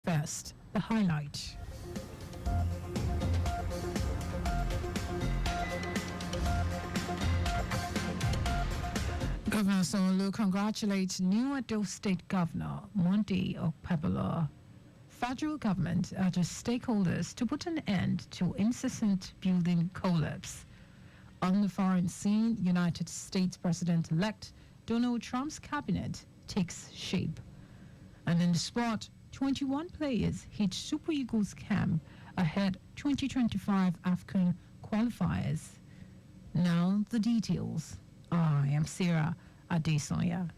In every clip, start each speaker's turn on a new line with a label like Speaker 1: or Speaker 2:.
Speaker 1: First, the highlight. Governor Sanwo-Olu congratulates new Edo State Governor Monday Okpebholo. Federal government urges stakeholders to put an end to incessant building collapse. On the foreign scene, United States President-elect Donald Trump's cabinet takes shape. And in the sport, 21 players hit Super Eagles camp ahead 2025 AFCON qualifiers. Now the details. I am Sarah Adesanya.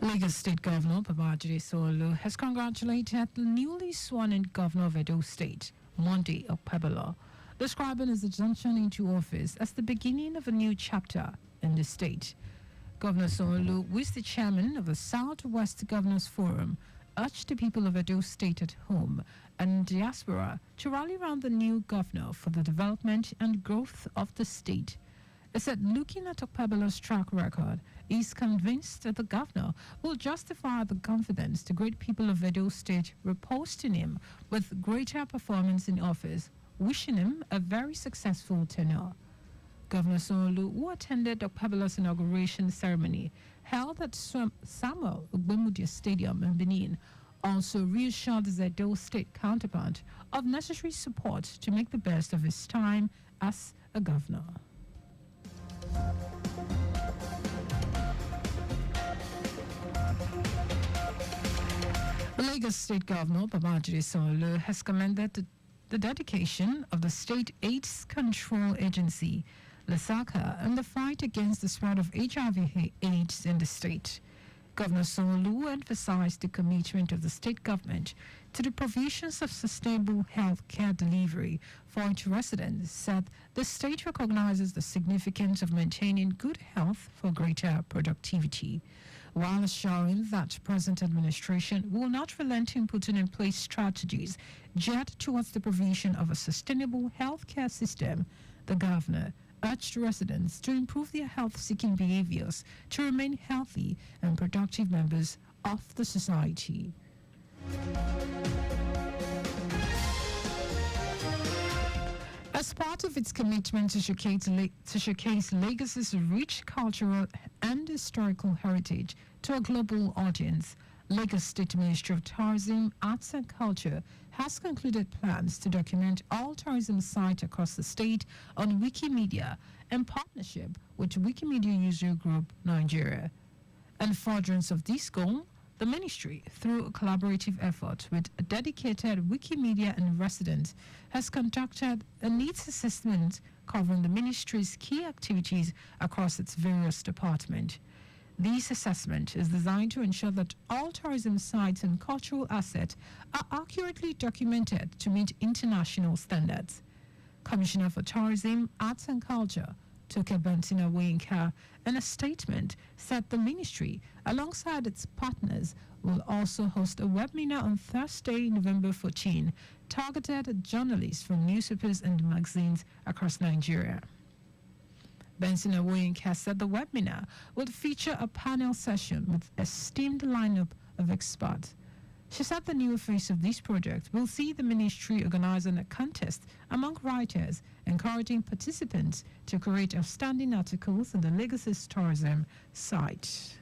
Speaker 1: Lagos State Governor Babajide Sanwo-Olu has congratulated the newly sworn-in Governor of Edo State, Monday Okpebholo, describing his assumption into office as the beginning of a new chapter in the state. Governor Sanwo-Olu, who is the chairman of the Southwest Governors Forum, urged the people of Edo State at home and diaspora to rally around the new governor for the development and growth of the state. He said looking at Okpebholo's track record, he is convinced that the governor will justify the confidence the great people of Edo State reposed in him with greater performance in office, wishing him a very successful tenure. Governor Sanwo-Olu, who attended Okpebholo's inauguration ceremony held at Samuel Ogbemudia Stadium in Benin, also reassured his Edo State counterpart of necessary support to make the best of his time as a governor. The Lagos State Governor Babajide Sanwo-Olu has commended the dedication of the State AIDS Control Agency, LASACA, in the fight against the spread of HIV/AIDS in the state. Governor Sanwo-Olu emphasized the commitment of the state government to the provisions of sustainable health care delivery for its residents, said the state recognizes the significance of maintaining good health for greater productivity, while assuring that present administration will not relent in putting in place strategies geared towards the provision of a sustainable health care system. The governor urged residents to improve their health-seeking behaviors to remain healthy and productive members of the society. As part of its commitment to showcase Lagos's rich cultural and historical heritage to a global audience, Lagos State Ministry of Tourism, Arts and Culture has concluded plans to document all tourism sites across the state on Wikimedia in partnership with Wikimedia User Group Nigeria. In furtherance of this goal, the ministry, through a collaborative effort with a dedicated Wikimedia in residence, has conducted a needs assessment covering the ministry's key activities across its various departments. This assessment is designed to ensure that all tourism sites and cultural assets are accurately documented to meet international standards. Commissioner for Tourism, Arts and Culture, Toke Bentina-Woyinka, in a statement, said the ministry, alongside its partners, will also host a webinar on Thursday, November 14, targeted at journalists from newspapers and magazines across Nigeria. Bentina-Woyinka said the webinar will feature a panel session with a esteemed lineup of experts. She said the new phase of this project will see the ministry organizing a contest among writers, encouraging participants to create outstanding articles on the Lagos's tourism site.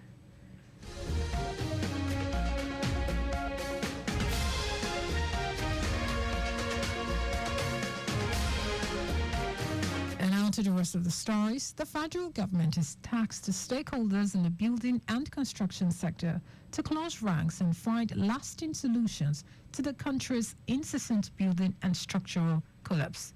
Speaker 1: To the rest of the stories, the federal government has tasked the stakeholders in the building and construction sector to close ranks and find lasting solutions to the country's incessant building and structural collapse.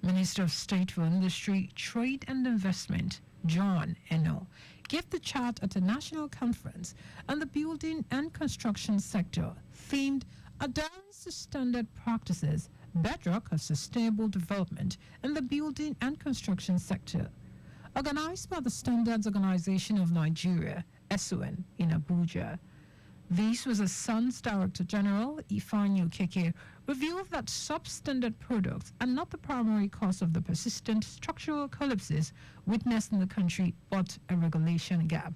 Speaker 1: Minister of State for Industry, Trade and Investment, John Eno, gave the chart at a national conference on the building and construction sector themed Adherence to Standard Practices, Bedrock of Sustainable Development in the Building and Construction Sector. Organized by the Standards Organization of Nigeria, SON, in Abuja. This was a SON's Director General, Ifeanyi Okeke, revealed that substandard products are not the primary cause of the persistent structural collapses witnessed in the country, but a regulation gap.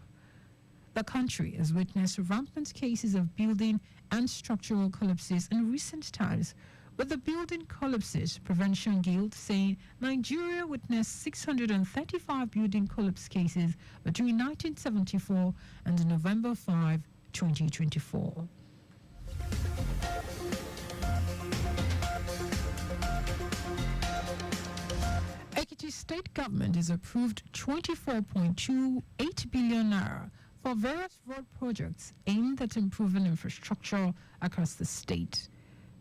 Speaker 1: The country has witnessed rampant cases of building and structural collapses in recent times, with the Building Collapses Prevention Guild saying Nigeria witnessed 635 building collapse cases between 1974 and November 5, 2024. Ekiti state government has approved 24.28 billion naira for various road projects aimed at improving infrastructure across the state.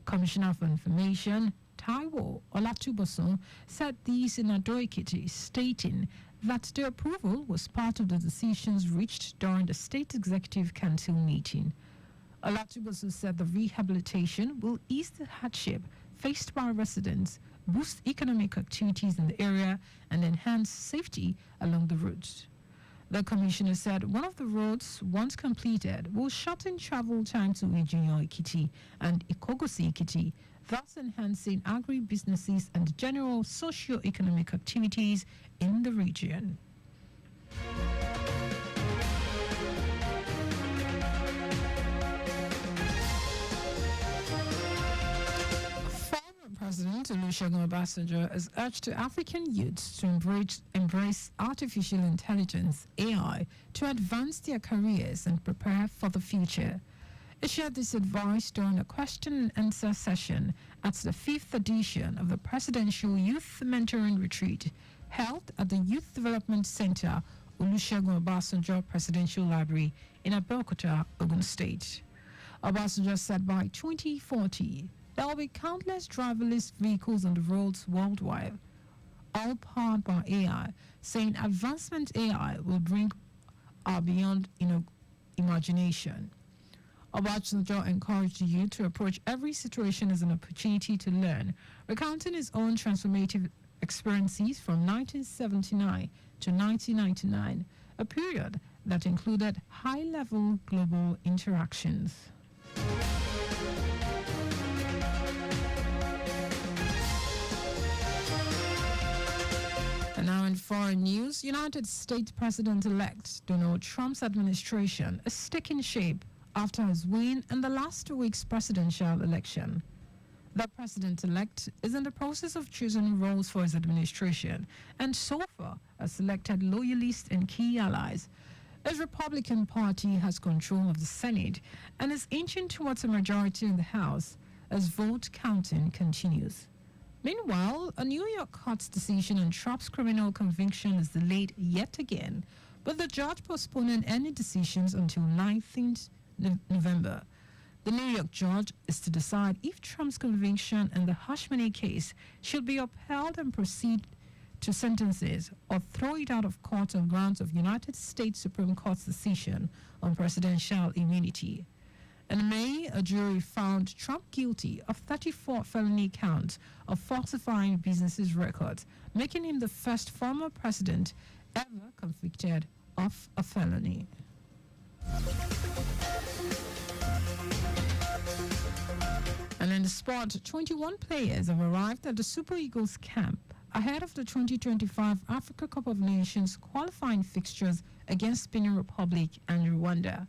Speaker 1: Commissioner for Information, Taiwo Olatubosun, said these in Ado-Ekiti, stating that the approval was part of the decisions reached during the State Executive Council meeting. Olatubosun said the rehabilitation will ease the hardship faced by residents, boost economic activities in the area, and enhance safety along the routes. The commissioner said one of the roads, once completed, will shorten travel time to Ijinyo-Ekiti and Ikogosi-Ekiti, thus enhancing agri-businesses and general socio-economic activities in the region. President Olusegun Obasanjo has urged African youths to embrace artificial intelligence, AI, to advance their careers and prepare for the future. He shared this advice during a question and answer session at the 5th edition of the Presidential Youth Mentoring Retreat held at the Youth Development Center, Olusegun Obasanjo Presidential Library in Abeokuta, Ogun State. Obasanjo said by 2040, there will be countless driverless vehicles on the roads worldwide, all powered by AI, saying advancement AI will bring our beyond imagination. Obasanjo encouraged the youth to approach every situation as an opportunity to learn, recounting his own transformative experiences from 1979 to 1999, a period that included high-level global interactions. And now in foreign news, United States President-elect Donald Trump's administration is taking shape after his win in the last 2 weeks' presidential election. The president-elect is in the process of choosing roles for his administration and so far has selected loyalists and key allies. His Republican Party has control of the Senate and is inching towards a majority in the House as vote counting continues. Meanwhile, a New York court's decision on Trump's criminal conviction is delayed yet again, with the judge postponing any decisions until 19th November. The New York judge is to decide if Trump's conviction in the Hashmani case should be upheld and proceed to sentences or throw it out of court on grounds of United States Supreme Court's decision on presidential immunity. In May, a jury found Trump guilty of 34 felony counts of falsifying businesses' records, making him the first former president ever convicted of a felony. And in the sport, 21 players have arrived at the Super Eagles camp ahead of the 2025 Africa Cup of Nations qualifying fixtures against Benin Republic and Rwanda.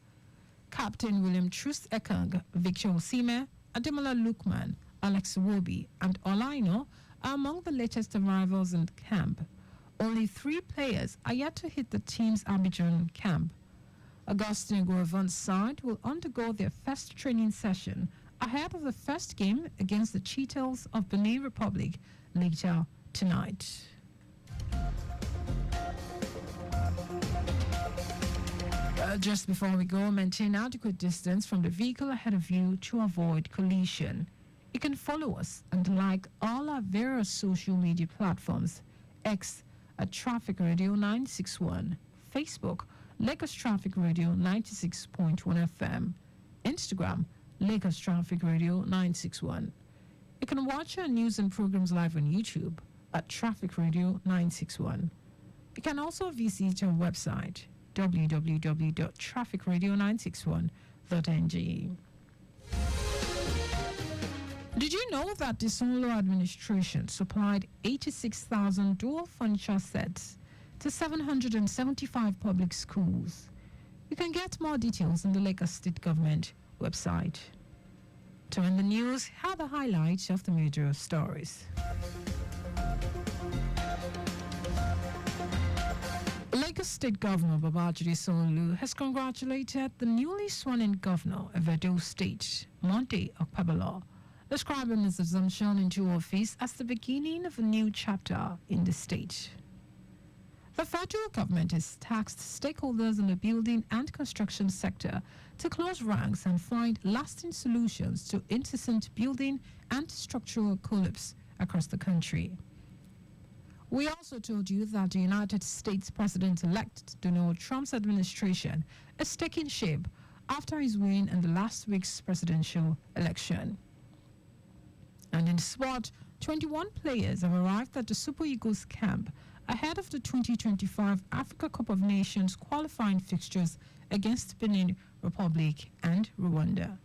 Speaker 1: Captain William Troost Ekong, Victor Osimhen, Ademola Lookman, Alex Iwobi, and Olaino are among the latest arrivals in camp. Only 3 players are yet to hit the team's Abidjan camp. Augustine Guavant's side will undergo their first training session ahead of the first game against the Cheetahs of Benin Republic later tonight. Just before we go, maintain adequate distance from the vehicle ahead of you to avoid collision. You can follow us and like all our various social media platforms: X at Traffic Radio 961, Facebook Lagos Traffic Radio 96.1 FM, Instagram Lagos Traffic Radio 961. You can watch our news and programs live on YouTube at Traffic Radio 961. You can also visit our website www.trafficradio961.ng. Did you know that the Sonlo administration supplied 86,000 dual furniture sets to 775 public schools? You can get more details on the Lagos State Government website. To end the news, here are the highlights of the major stories. Lagos State Governor Babajide Sanwo-Olu has congratulated the newly sworn-in governor of Edo State, Monday Okpebolo, describing his assumption into office as the beginning of a new chapter in the state. The federal government has tasked stakeholders in the building and construction sector to close ranks and find lasting solutions to incessant building and structural collapse across the country. We also told you that the United States President-elect Donald Trump's administration is taking shape after his win in the last week's presidential election. And in sport, 21 players have arrived at the Super Eagles camp ahead of the 2025 Africa Cup of Nations qualifying fixtures against Benin Republic and Rwanda.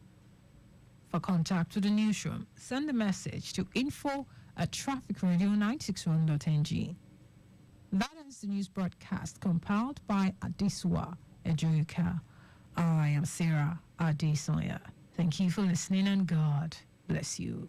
Speaker 1: For contact with the newsroom, send a message to info@trafficradio961.ng. That is the news broadcast compiled by Adesanya Ejoyuka. I am Sarah Adesanya. Thank you for listening and God bless you.